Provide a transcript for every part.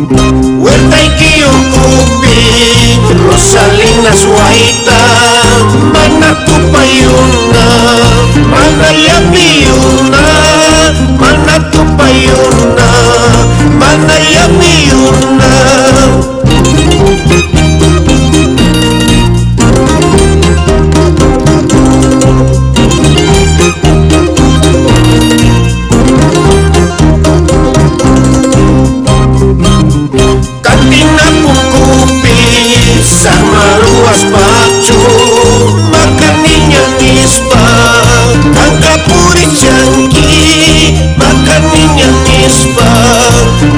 Huerta iki ukupi Rosalina Suaita, mana tu payuna, mana ya miuna, mana tu payuna, mana ya miuna. Kantina kukupi sama ruas pacu, makaninya nisba, angka puri jangki, makaninya nisba,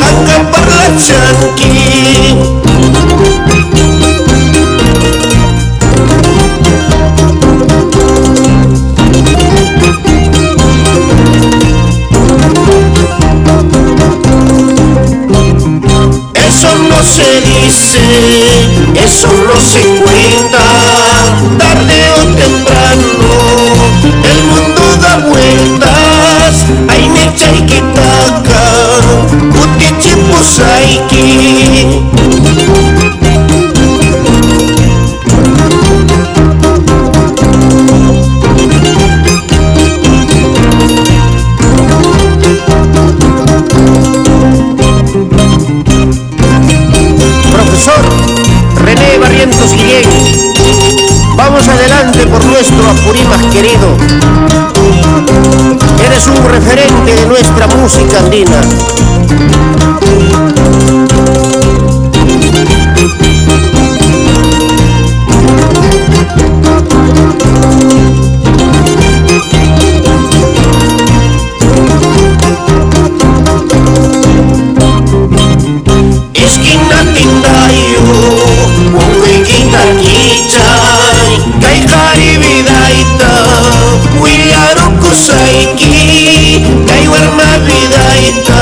angka perla jangki. Eso no se dice, eso no se cuenta, tarde o temprano el mundo da vueltas. Ay necha y kitaka, utichi pusaiki. Profesor René Barrientos Guillén, vamos adelante por nuestro Apurímac querido. Eres un referente de nuestra música andina. Esquina tindayo, huequita kichay, kay karibidaita, huiaro kusaiki, kay warma vidaita,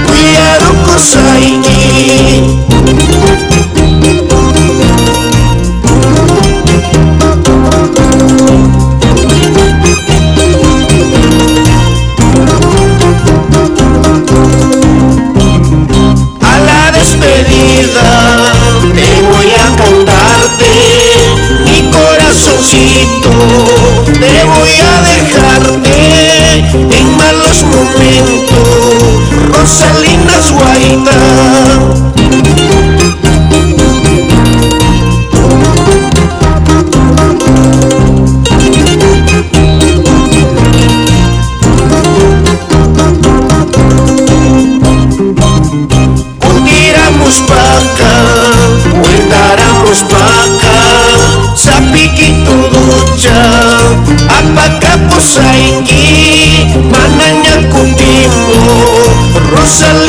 huiaro kusaiki. Despedida, te voy a cantarte mi corazoncito, te voy a dejarte en malos momentos, Rosalina Suaita. Huertáramos paca, sapiki tu ducha, apaka posaiki, mananya kutimo, Rosalina.